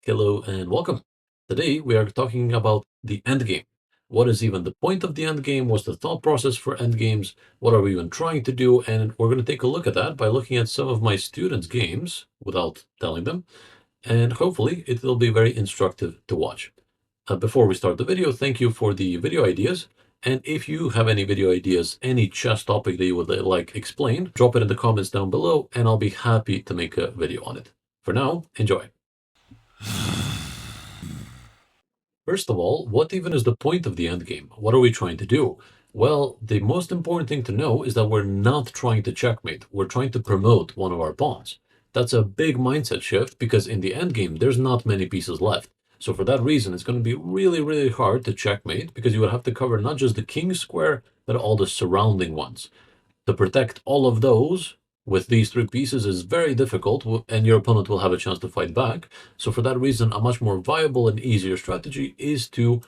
Hello and welcome. Today we are talking about the endgame. What is even the point of the endgame? What's the thought process for endgames? What are we even trying to do? And we're going to take a look at that by looking at some of my students' games without telling them. And hopefully it will be very instructive to watch. Before we start the video, thank you for the video ideas. And if you have any video ideas, any chess topic that you would like explained, drop it in the comments down below and I'll be happy to make a video on it. For now, enjoy. First of all, what even is the point of the endgame? What are we trying to do? Well, the most important thing to know is that we're not trying to checkmate. We're trying to promote one of our pawns. That's a big mindset shift because in the endgame, there's not many pieces left. So for that reason, it's going to be really, really hard to checkmate because you would have to cover not just the king square, but all the surrounding ones. To protect all of those with these three pieces is very difficult, and your opponent will have a chance to fight back. So for that reason, a much more viable and easier strategy is to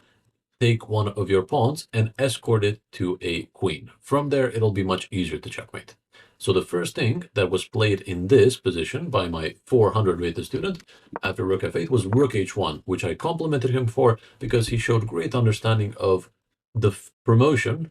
take one of your pawns and escort it to a queen. From there, it'll be much easier to checkmate. So the first thing that was played in this position by my 400 rated student after rook f8 was rook h1, which I complimented him for because he showed great understanding of the promotion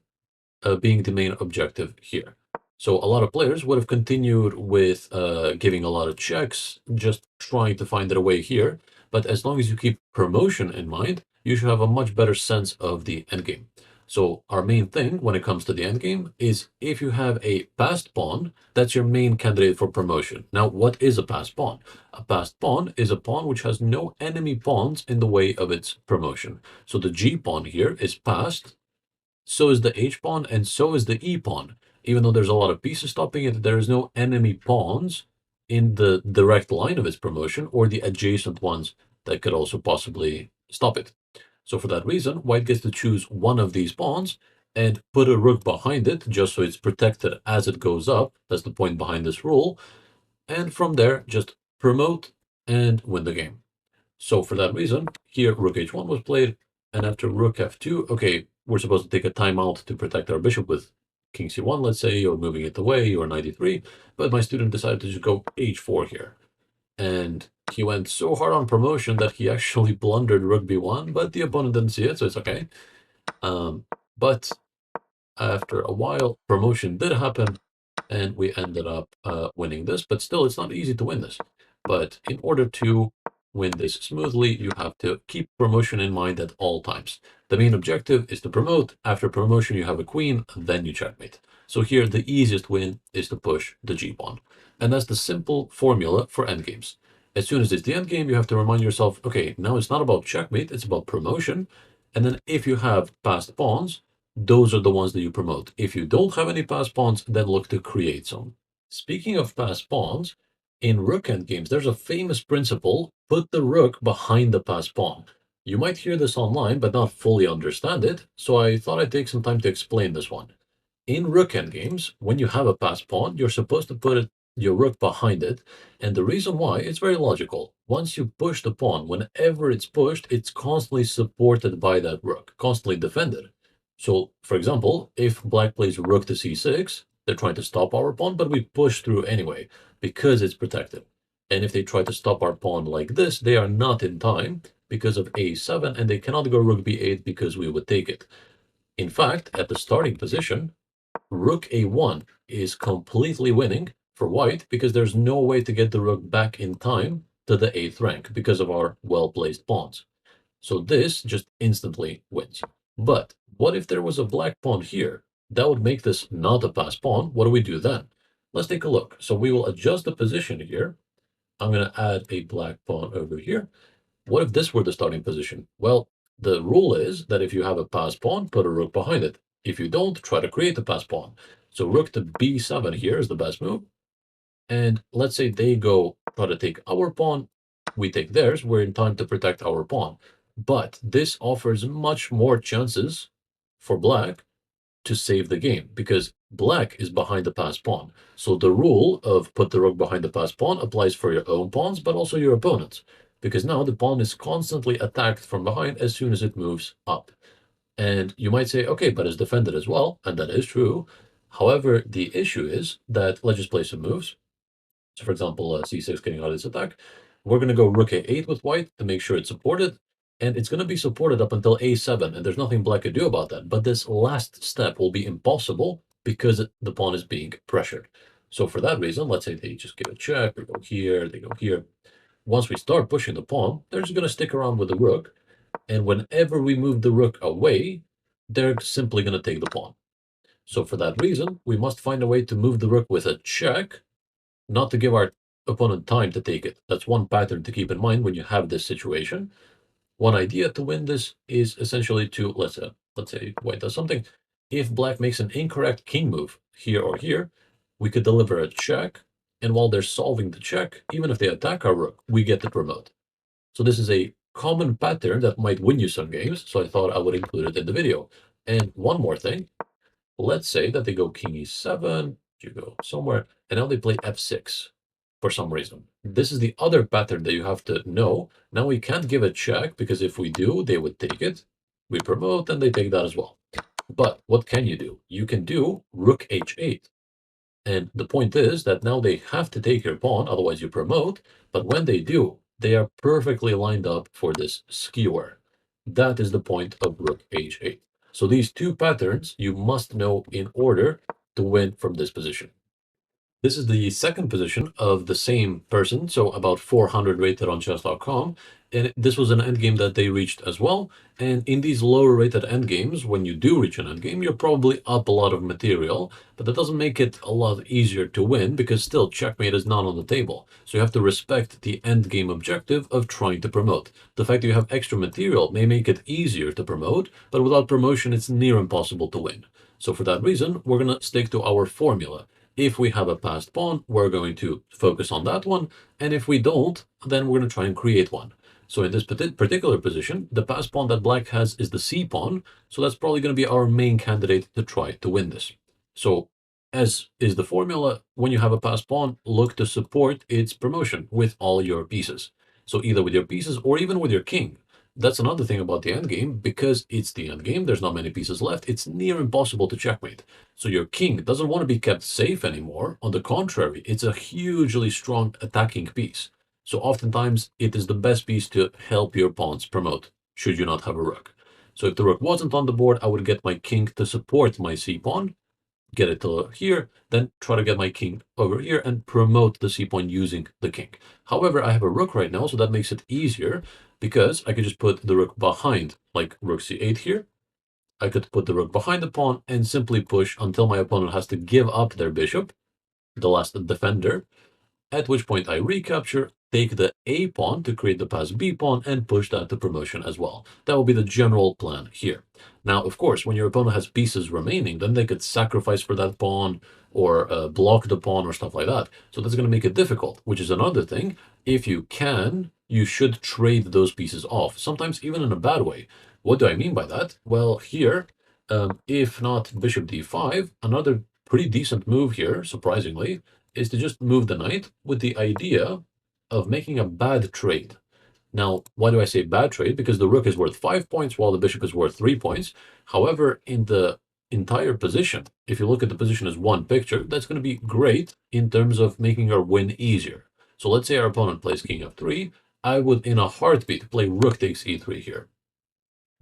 being the main objective here. So a lot of players would have continued with giving a lot of checks, just trying to find their way here. But as long as you keep promotion in mind, you should have a much better sense of the endgame. So our main thing when it comes to the endgame is if you have a passed pawn, that's your main candidate for promotion. Now, what is a passed pawn? A passed pawn is a pawn which has no enemy pawns in the way of its promotion. So the G pawn here is passed, so is the H pawn, and so is the E pawn. Even though there's a lot of pieces stopping it, there is no enemy pawns in the direct line of its promotion or the adjacent ones that could also possibly stop it. So for that reason, white gets to choose one of these pawns and put a rook behind it, just so it's protected as it goes up. That's the point behind this rule. And from there, just promote and win the game. So for that reason, here rook h1 was played, and after rook f2, okay, we're supposed to take a timeout to protect our bishop with king c1, let's say, or moving it away, or knight e3, but my student decided to just go h4 here. And he went so hard on promotion that he actually blundered rook b1, but the opponent didn't see it, so it's okay. But after a while, promotion did happen, and we ended up winning this, but still, it's not easy to win this. But in order to win this smoothly, you have to keep promotion in mind at all times. The main objective is to promote. After promotion, you have a queen, then you checkmate. So here, the easiest win is to push the g-pawn. And that's the simple formula for endgames. As soon as it's the endgame, you have to remind yourself, okay, now it's not about checkmate, it's about promotion. And then if you have passed pawns, those are the ones that you promote. If you don't have any passed pawns, then look to create some. Speaking of passed pawns, in rook endgames, there's a famous principle: put the rook behind the passed pawn. You might hear this online, but not fully understand it, so I thought I'd take some time to explain this one. In rook endgames, when you have a passed pawn, you're supposed to put your rook behind it, and the reason why is very logical. Once you push the pawn, whenever it's pushed, it's constantly supported by that rook, constantly defended. So, for example, if black plays rook to c6, they're trying to stop our pawn, but we push through anyway, because it's protected. And if they try to stop our pawn like this, they are not in time because of a7, and they cannot go rook b8 because we would take it. In fact, at the starting position, rook a1 is completely winning for white because there's no way to get the rook back in time to the 8th rank because of our well-placed pawns. So this just instantly wins. But what if there was a black pawn here? That would make this not a passed pawn. What do we do then? Let's take a look. So we will adjust the position here. I'm going to add a black pawn over here. What if this were the starting position? Well, the rule is that if you have a passed pawn, put a rook behind it. If you don't, try to create a passed pawn. So rook to b7 here is the best move. And let's say they go try to take our pawn. We take theirs. We're in time to protect our pawn. But this offers much more chances for black to save the game because black is behind the passed pawn. So the rule of put the rook behind the passed pawn applies for your own pawns, but also your opponent's, because now the pawn is constantly attacked from behind as soon as it moves up. And you might say, okay, but it's defended as well, and that is true. However, the issue is that let's just play some moves. So for example, c6 getting out of this attack. we're going to go rook a8 with white to make sure it's supported, and it's going to be supported up until a7, and there's nothing black could do about that. But this last step will be impossible because the pawn is being pressured. So for that reason, let's say they just give a check, they go here, they go here. Once we start pushing the pawn, they're just going to stick around with the rook, and whenever we move the rook away, they're simply going to take the pawn. So for that reason, we must find a way to move the rook with a check, not to give our opponent time to take it. That's one pattern to keep in mind when you have this situation. One idea to win this is essentially to, let's say white does something. If black makes an incorrect king move here or here, we could deliver a check, and while they're solving the check, even if they attack our rook, we get to promote. So this is a common pattern that might win you some games, so I thought I would include it in the video. And one more thing, let's say that they go king e7, you go somewhere, and now they play f6 for some reason. This is the other pattern that you have to know. Now we can't give a check, because if we do, they would take it. We promote, and they take that as well. But what can you do? You can do rook h8. And the point is that now they have to take your pawn, otherwise you promote. But when they do, they are perfectly lined up for this skewer. That is the point of rook h8. So these two patterns you must know in order to win from this position. This is the second position of the same person, so about 400 rated on chess.com, and this was an endgame that they reached as well. And in these lower rated endgames, when you do reach an endgame, you're probably up a lot of material, but that doesn't make it a lot easier to win, because still checkmate is not on the table. So you have to respect the endgame objective of trying to promote. The fact that you have extra material may make it easier to promote, but without promotion, it's near impossible to win. So for that reason, we're going to stick to our formula. If we have a passed pawn, we're going to focus on that one. And if we don't, then we're going to try and create one. So in this particular position, the passed pawn that black has is the c pawn. So that's probably going to be our main candidate to try to win this. So as is the formula, when you have a passed pawn, look to support its promotion with all your pieces. So either with your pieces or even with your king. That's another thing about the endgame, because it's the endgame, there's not many pieces left, it's near impossible to checkmate. So your king doesn't want to be kept safe anymore. On the contrary, it's a hugely strong attacking piece. So oftentimes, it is the best piece to help your pawns promote, should you not have a rook. So if the rook wasn't on the board, I would get my king to support my c-pawn, get it to here, then try to get my king over here and promote the c-pawn using the king. However, I have a rook right now, so that makes it easier, because I could just put the rook behind, like rook c8 here. I could put the rook behind the pawn and simply push until my opponent has to give up their bishop, the last defender, at which point I recapture, take the a pawn to create the pass b pawn, and push that to promotion as well. That will be the general plan here. Now, of course, when your opponent has pieces remaining, then they could sacrifice for that pawn, or block the pawn, or stuff like that. So that's going to make it difficult, which is another thing. If you can, you should trade those pieces off, sometimes even in a bad way. What do I mean by that? Well, here, if not bishop d5, another pretty decent move here, surprisingly, is to just move the knight with the idea of making a bad trade. Now, why do I say bad trade? Because the rook is worth 5 points while the bishop is worth 3 points. However, in the entire position, if you look at the position as one picture, that's going to be great in terms of making our win easier. So let's say our opponent plays king f3. I would, in a heartbeat, play rook takes e3 here.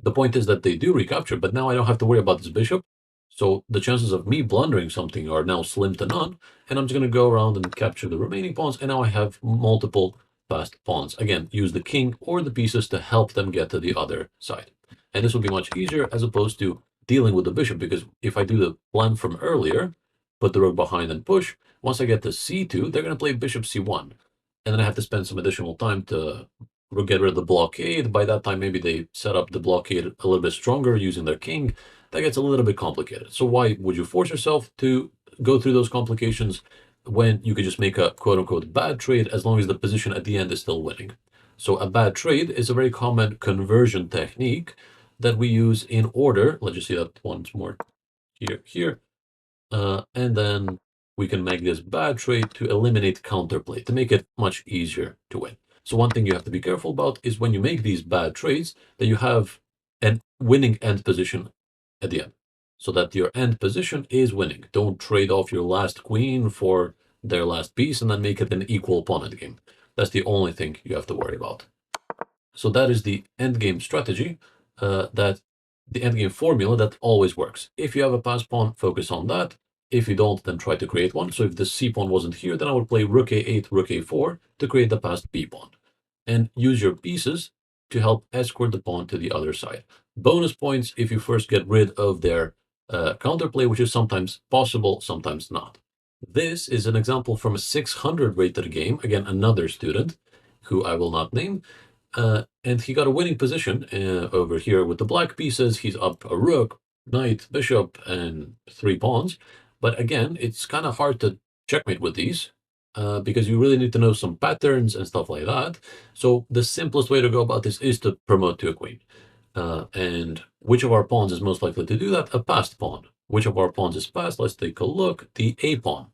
The point is that they do recapture, but now I don't have to worry about this bishop. So the chances of me blundering something are now slim to none, and I'm just going to go around and capture the remaining pawns, and now I have multiple passed pawns. Again, use the king or the pieces to help them get to the other side. And this will be much easier as opposed to dealing with the bishop, because if I do the plan from earlier, put the rook behind and push, once I get to c2, they're going to play bishop c1. And then I have to spend some additional time to get rid of the blockade. By that time, maybe they set up the blockade a little bit stronger using their king. That gets a little bit complicated. So why would you force yourself to go through those complications when you could just make a quote-unquote bad trade, as long as the position at the end is still winning? So a bad trade is a very common conversion technique that we use in order. Let's just see that once more here. And then we can make this bad trade to eliminate counterplay, to make it much easier to win. So one thing you have to be careful about is when you make these bad trades, that you have an winning end position at the end, so that your end position is winning. Don't trade off your last queen for their last piece and then make it an equal pawn endgame. That's the only thing you have to worry about. So that is the endgame strategy, that the endgame formula that always works. If you have a pass pawn, focus on that. If you don't, then try to create one. So if the c pawn wasn't here, then I would play rook a8, rook a4 to create the passed b pawn. And use your pieces to help escort the pawn to the other side. Bonus points if you first get rid of their counterplay, which is sometimes possible, sometimes not. This is an example from a 600 rated game. Again, another student who I will not name. And he got a winning position over here with the black pieces. He's up a rook, knight, bishop, and 3 pawns. But again, it's kind of hard to checkmate with these because you really need to know some patterns and stuff like that. So the simplest way to go about this is to promote to a queen. And which of our pawns is most likely to do that? A passed pawn. Which of our pawns is passed? Let's take a look. The a pawn.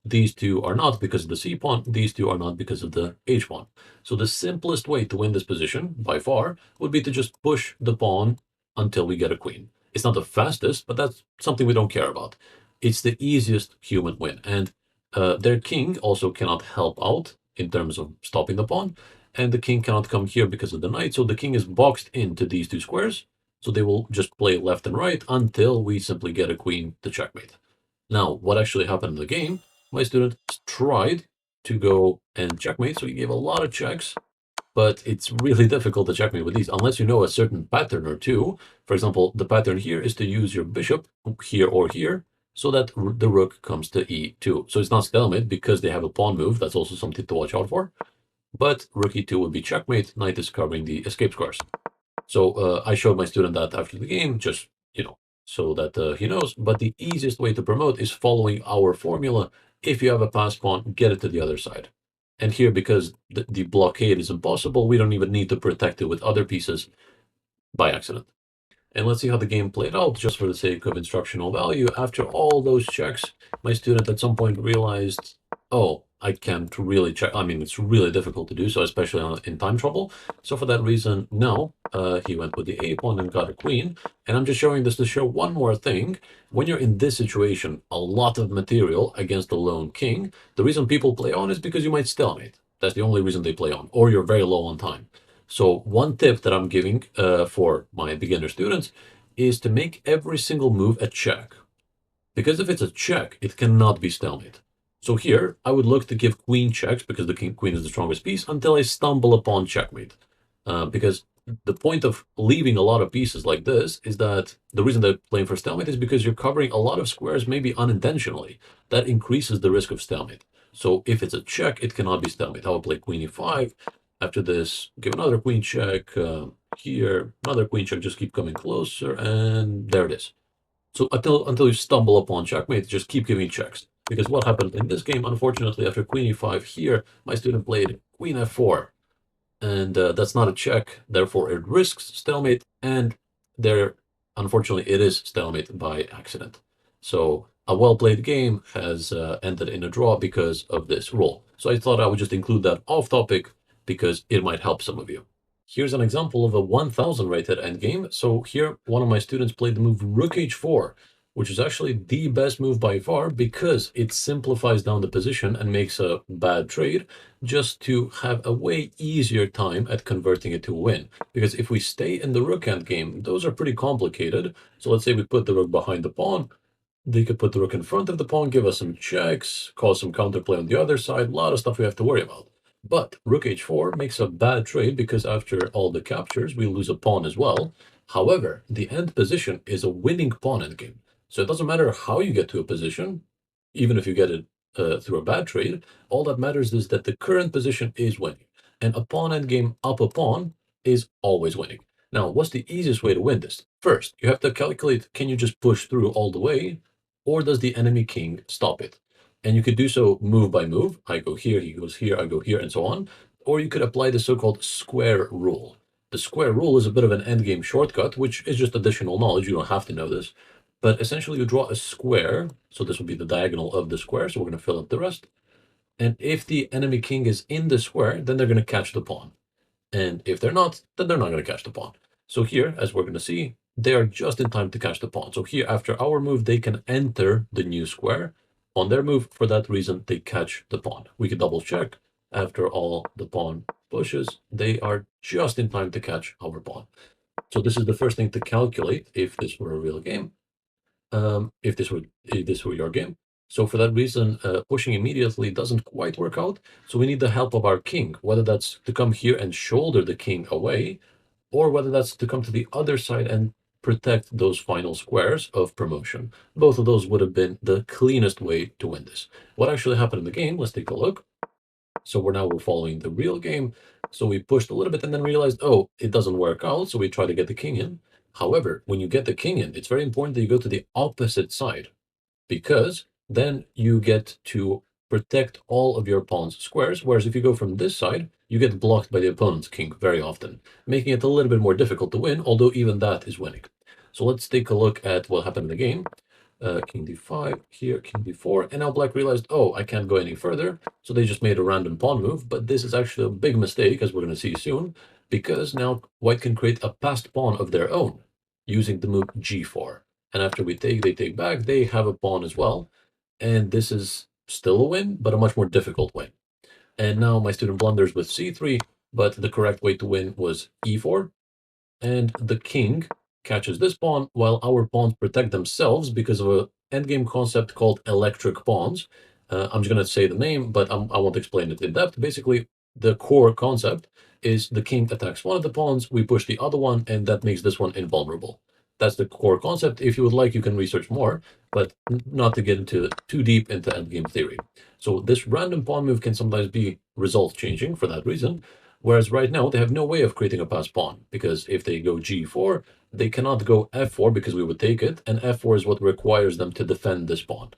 These two are not because of the c pawn. These two are not because of the h pawn. So the simplest way to win this position, by far, would be to just push the pawn until we get a queen. It's not the fastest, but that's something we don't care about. It's the easiest human win. And their king also cannot help out in terms of stopping the pawn. And the king cannot come here because of the knight. So the king is boxed into these two squares. So they will just play left and right until we simply get a queen to checkmate. Now, what actually happened in the game? My student tried to go and checkmate, so he gave a lot of checks, but it's really difficult to checkmate with these unless you know a certain pattern or two. For example, the pattern here is to use your bishop here or here so that the rook comes to e2. So it's not stalemate because they have a pawn move. That's also something to watch out for. But rook e2 would be checkmate. Knight is covering the escape squares. So I showed my student that after the game, just, so that he knows. But the easiest way to promote is following our formula. If you have a pass pawn, get it to the other side. And here, because the blockade is impossible, we don't even need to protect it with other pieces by accident. And let's see how the game played out, just for the sake of instructional value. After all those checks, my student at some point realized, oh, I can't really check. I mean, it's really difficult to do so, especially in time trouble. So for that reason, no, he went with the a pawn and got a queen. And I'm just showing this to show one more thing. When you're in this situation, a lot of material against the lone king, the reason people play on is because you might stalemate. That's the only reason they play on, or you're very low on time. So one tip that I'm giving for my beginner students is to make every single move a check. Because if it's a check, it cannot be stalemate. So here, I would look to give queen checks because the queen is the strongest piece until I stumble upon checkmate. Because the point of leaving a lot of pieces like this is that the reason they're playing for stalemate is because you're covering a lot of squares, maybe unintentionally. That increases the risk of stalemate. So if it's a check, it cannot be stalemate. I would play queen e5. After this, give another queen check here, another queen check, just keep coming closer, and there it is. So until you stumble upon checkmate, just keep giving checks. Because what happened in this game, unfortunately, after queen e5 here, my student played queen f4. And that's not a check, therefore it risks stalemate, and there, unfortunately, it is stalemate by accident. So a well-played game has ended in a draw because of this rule. So I thought I would just include that off topic because it might help some of you. Here's an example of a 1000 rated endgame. So here, one of my students played the move rook h4, which is actually the best move by far because it simplifies down the position and makes a bad trade just to have a way easier time at converting it to a win. Because if we stay in the rook endgame, those are pretty complicated. So let's say we put the rook behind the pawn. They could put the rook in front of the pawn, give us some checks, cause some counterplay on the other side, a lot of stuff we have to worry about. But rook h4 makes a bad trade because after all the captures, we lose a pawn as well. However, the end position is a winning pawn endgame. So it doesn't matter how you get to a position, even if you get it through a bad trade, all that matters is that the current position is winning. And a pawn endgame up a pawn is always winning. Now, what's the easiest way to win this? First, you have to calculate, can you just push through all the way, or does the enemy king stop it? And you could do so move by move. I go here, he goes here, I go here, and so on. Or you could apply the so-called square rule. The square rule is a bit of an endgame shortcut, which is just additional knowledge. You don't have to know this. But essentially, you draw a square. So this would be the diagonal of the square. So we're going to fill up the rest. And if the enemy king is in the square, then they're going to catch the pawn. And if they're not, then they're not going to catch the pawn. So here, as we're going to see, they are just in time to catch the pawn. So here, after our move, they can enter the new square. On their move, for that reason, they catch the pawn. We could double check. after all the pawn pushes, they are just in time to catch our pawn. So this is the first thing to calculate if this were a real game, if this were your game. So for that reason, pushing immediately doesn't quite work out. So we need the help of our king, whether that's to come here and shoulder the king away, or whether that's to come to the other side and protect those final squares of promotion. Both of those would have been the cleanest way to win this. What actually happened in the game, let's take a look. So we're following the real game. So we pushed a little bit and then realized, oh, it doesn't work out. So we try to get the king in. However, when you get the king in, it's very important that you go to the opposite side, because then you get to protect all of your pawn's squares. Whereas if you go from this side, you get blocked by the opponent's king very often, making it a little bit more difficult to win, although even that is winning. So let's take a look at what happened in the game. King d5, here, king d4, and now black realized, oh, I can't go any further, so they just made a random pawn move, but this is actually a big mistake, as we're going to see soon, because now white can create a passed pawn of their own, using the move g4. And after we take, they take back, they have a pawn as well, and this is still a win, but a much more difficult win. And now my student blunders with c3, but the correct way to win was e4, and the king catches this pawn while our pawns protect themselves because of an endgame concept called electric pawns. I'm just going to say the name, but I won't explain it in depth. Basically, the core concept is the king attacks one of the pawns, we push the other one, and that makes this one invulnerable. That's the core concept. If you would like, you can research more, but not to get into too deep into endgame theory. So this random pawn move can sometimes be result changing for that reason. Whereas right now, they have no way of creating a passed pawn, because if they go g4, they cannot go f4 because we would take it, and f4 is what requires them to defend this pawn.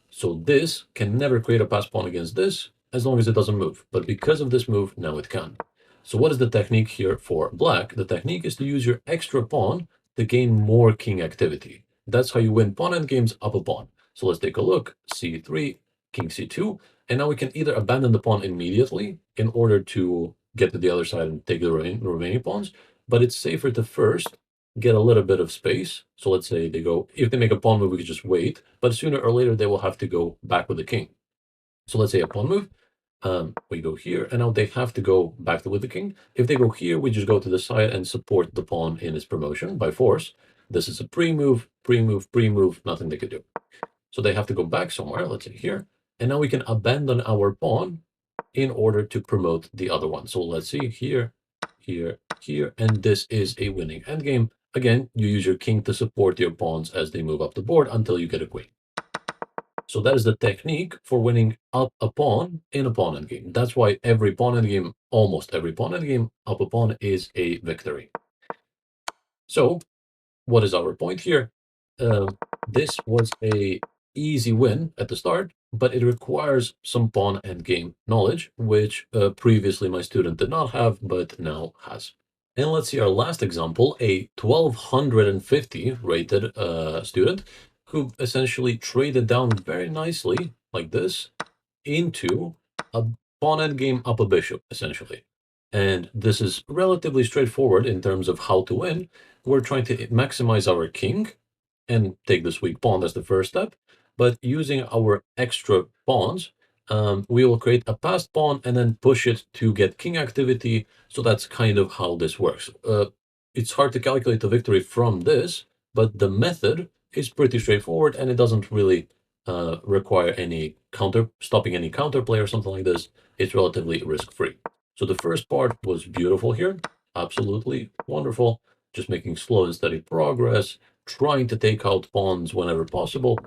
So this can never create a passed pawn against this, as long as it doesn't move. But because of this move, now it can. So what is the technique here for black? The technique is to use your extra pawn to gain more king activity. That's how you win pawn endgames up a pawn. So let's take a look. c3, king c2, and now we can either abandon the pawn immediately in order to get to the other side and take the remaining pawns, but it's safer to first get a little bit of space. So let's say they go, if they make a pawn move, we could just wait, but sooner or later they will have to go back with the king. So let's say a pawn move, we go here, and now they have to go back with the king. If they go here, we just go to the side and support the pawn in its promotion by force. This is a pre-move, pre-move, pre-move, nothing they could do. So they have to go back somewhere, let's say here, and now we can abandon our pawn in order to promote the other one. So let's see here, here, here, and this is a winning endgame. Again, you use your king to support your pawns as they move up the board until you get a queen. So that is the technique for winning up a pawn in a pawn endgame. That's why every pawn endgame, almost every pawn endgame, up a pawn is a victory. So what is our point here? This was a easy win at the start, but it requires some pawn endgame knowledge, which previously my student did not have, but now has. And let's see our last example, a 1250 rated student who essentially traded down very nicely, like this, into a pawn endgame up a bishop, essentially. And this is relatively straightforward in terms of how to win. We're trying to maximize our king and take this weak pawn. That's the first step. But using our extra pawns, we will create a passed pawn and then push it to get king activity. So that's kind of how this works. It's hard to calculate the victory from this, but the method is pretty straightforward, and it doesn't really require any stopping any counterplay or something like this. It's relatively risk-free. So the first part was beautiful here. Absolutely wonderful. Just making slow and steady progress, trying to take out pawns whenever possible.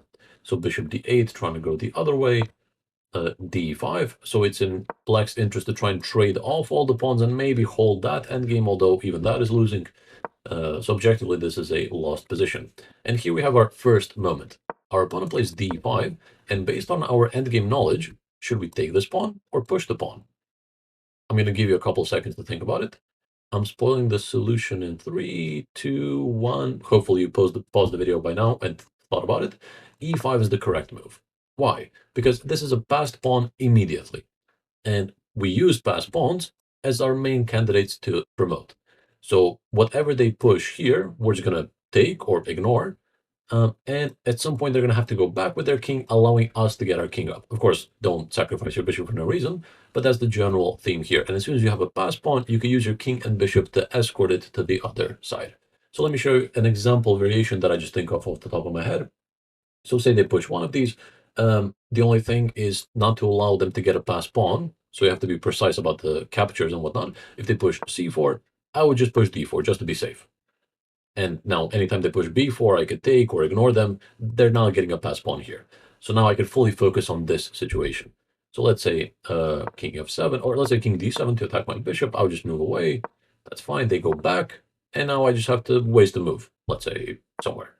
So bishop d8, trying to go the other way. d5. So it's in black's interest to try and trade off all the pawns and maybe hold that endgame, although even that is losing. So objectively, this is a lost position. And here we have our first moment. Our opponent plays d5, and based on our endgame knowledge, should we take this pawn or push the pawn? I'm going to give you a couple seconds to think about it. I'm spoiling the solution in 3, 2, 1. Hopefully you paused the video by now and thought about it. e5 is the correct move. Why? Because this is a passed pawn immediately. And we use passed pawns as our main candidates to promote. So whatever they push here, we're just going to take or ignore. And at some point, they're going to have to go back with their king, allowing us to get our king up. Of course, don't sacrifice your bishop for no reason, but that's the general theme here. And as soon as you have a pass pawn, you can use your king and bishop to escort it to the other side. So let me show you an example variation that I just think of off the top of my head. So say they push one of these. The only thing is not to allow them to get a pass pawn. So you have to be precise about the captures and whatnot. If they push c4, I would just push d4 just to be safe. And now anytime they push b4, I could take or ignore them. They're not getting a pass pawn here. So now I could fully focus on this situation. So let's say king f7, or let's say king d7 to attack my bishop. I'll just move away. That's fine. They go back. And now I just have to waste a move, let's say somewhere.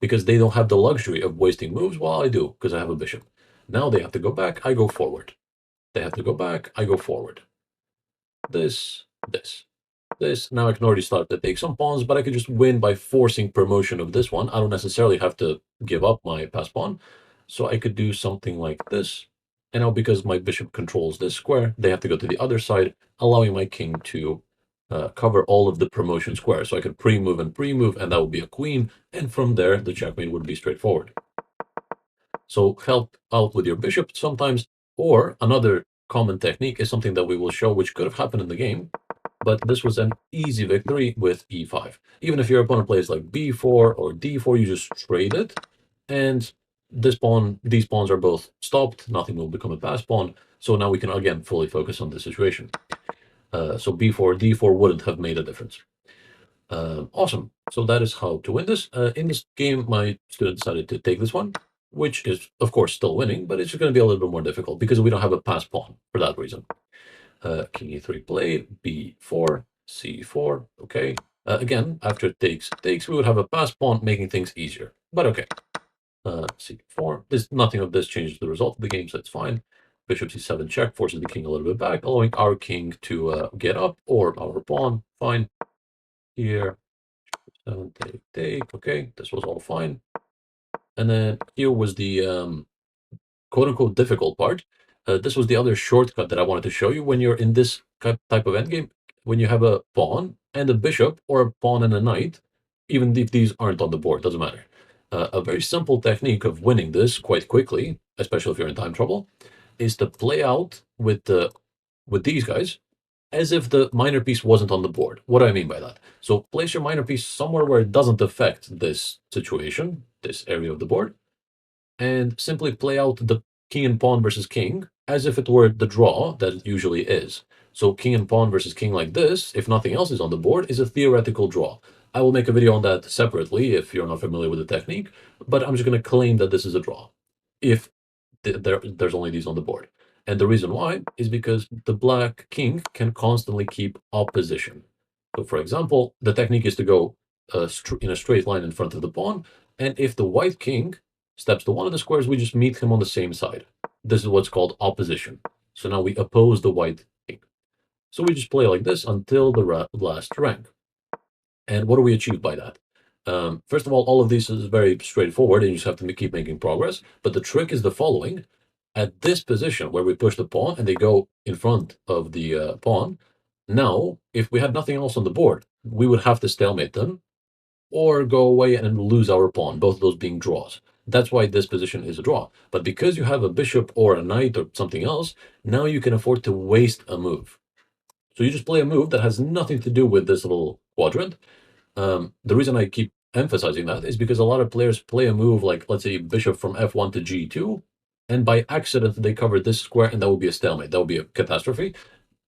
Because they don't have the luxury of wasting moves, while I do, because I have a bishop. Now they have to go back, I go forward. They have to go back, I go forward. This. Now I can already start to take some pawns, but I could just win by forcing promotion of this one. I don't necessarily have to give up my pass pawn. So I could do something like this. And now because my bishop controls this square, they have to go to the other side, allowing my king to cover all of the promotion squares. So I could pre-move, and that would be a queen. And from there, the checkmate would be straightforward. So help out with your bishop sometimes. Or another common technique is something that we will show, which could have happened in the game, but this was an easy victory with e5. Even if your opponent plays like b4 or d4, you just trade it, and these pawns are both stopped. Nothing will become a pass pawn. So now we can again fully focus on the situation. So b4, d4 wouldn't have made a difference. Awesome. So that is how to win this. In this game, my student decided to take this one, which is, of course, still winning, but it's just going to be a little bit more difficult because we don't have a pass pawn for that reason. King e3 played, b4, c4, okay. Again, after it takes, we would have a pass pawn, making things easier, but okay. c4, nothing of this changes the result of the game, so it's fine. Bishop c7 check forces the king a little bit back, allowing our king to get up, or our pawn, fine. Here, 7, take, okay, this was all fine. And then here was the quote-unquote difficult part. This was the other shortcut that I wanted to show you. When you're in this type of endgame, when you have a pawn and a bishop, or a pawn and a knight, even if these aren't on the board, doesn't matter. A very simple technique of winning this quite quickly, especially if you're in time trouble, is to play out with these guys as if the minor piece wasn't on the board. What do I mean by that? So place your minor piece somewhere where it doesn't affect this situation, this area of the board, and simply play out the king and pawn versus king as if it were the draw that it usually is. So king and pawn versus king like this, if nothing else is on the board, is a theoretical draw. I will make a video on that separately if you're not familiar with the technique, but I'm just going to claim that this is a draw if there's only these on the board. And the reason why is because the black king can constantly keep opposition. So for example, the technique is to go in a straight line in front of the pawn, and if the white king steps to one of the squares, we just meet him on the same side. This is what's called opposition. So now we oppose the white king. So we just play like this until the last rank. And what do we achieve by that? First of all of this is very straightforward, and you just have to keep making progress. But the trick is the following. At this position where we push the pawn and they go in front of the pawn, now, if we had nothing else on the board, we would have to stalemate them or go away and lose our pawn, both of those being draws. That's why this position is a draw. But because you have a bishop or a knight or something else, now you can afford to waste a move. So you just play a move that has nothing to do with this little quadrant. The reason I keep emphasizing that is because a lot of players play a move like, let's say, bishop from f1 to g2, and by accident they cover this square, and that would be a stalemate. That would be a catastrophe.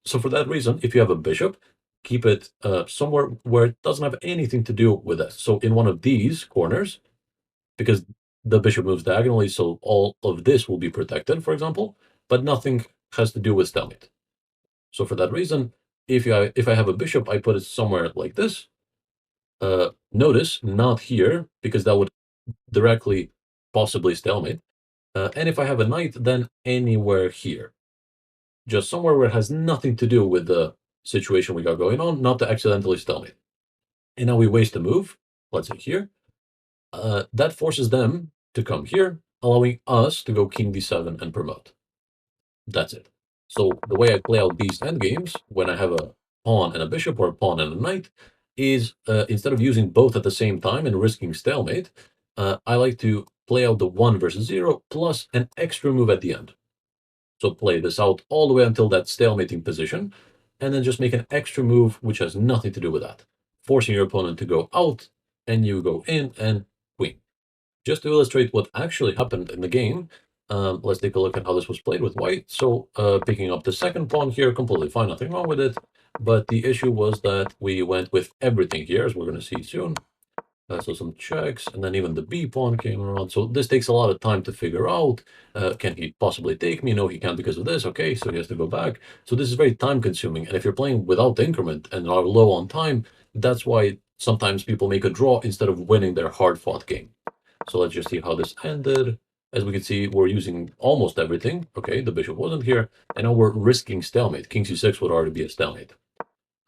So for that reason, if you have a bishop, keep it somewhere where it doesn't have anything to do with this. So in one of these corners, because the bishop moves diagonally, so all of this will be protected, for example, but nothing has to do with stalemate. So for that reason, if I have a bishop, I put it somewhere like this. Notice not here, because that would directly possibly stalemate. And if I have a knight, then anywhere here. Just somewhere where it has nothing to do with the situation we got going on, not to accidentally stalemate. And now we waste a move, let's say here. That forces them to come here, allowing us to go king d7 and promote. That's it. So the way I play out these endgames, when I have a pawn and a bishop or a pawn and a knight, is instead of using both at the same time and risking stalemate, I like to play out the 1 versus 0 plus an extra move at the end. So play this out all the way until that stalemating position, and then just make an extra move which has nothing to do with that, forcing your opponent to go out, and you go in and queen. Just to illustrate what actually happened in the game, let's take a look at how this was played with white. So picking up the second pawn here, completely fine, nothing wrong with it. But the issue was that we went with everything here, as we're going to see soon. So some checks, and then even the b pawn came around. So this takes a lot of time to figure out. Can he possibly take me? No, he can't because of this. Okay, so he has to go back. So this is very time consuming. And if you're playing without increment and are low on time, that's why sometimes people make a draw instead of winning their hard fought game. So let's just see how this ended. As we can see, we're using almost everything. Okay, the bishop wasn't here. And now we're risking stalemate. King c6 would already be a stalemate.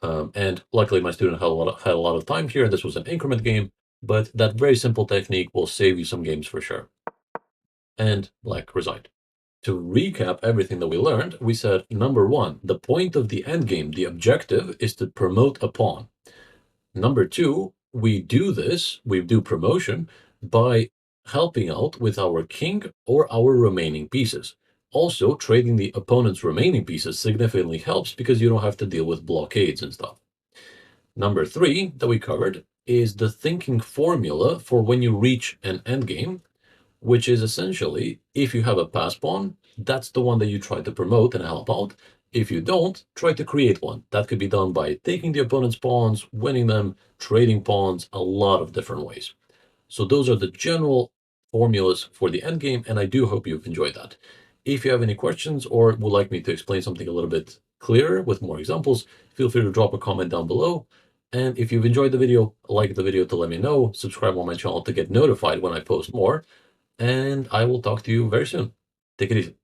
And luckily, my student had a lot of time here, and this was an increment game. But that very simple technique will save you some games for sure. And black resigned. To recap everything that we learned, we said, number 1, the point of the endgame, the objective, is to promote a pawn. Number 2, we do promotion by helping out with our king or our remaining pieces. Also, trading the opponent's remaining pieces significantly helps because you don't have to deal with blockades and stuff. Number 3 that we covered is the thinking formula for when you reach an endgame, which is essentially, if you have a pass pawn, that's the one that you try to promote and help out. If you don't, try to create one. That could be done by taking the opponent's pawns, winning them, trading pawns, a lot of different ways. So those are the general formulas for the endgame, and I do hope you've enjoyed that. If you have any questions or would like me to explain something a little bit clearer with more examples, feel free to drop a comment down below. And if you've enjoyed the video, like the video to let me know, subscribe on my channel to get notified when I post more, and I will talk to you very soon. Take it easy.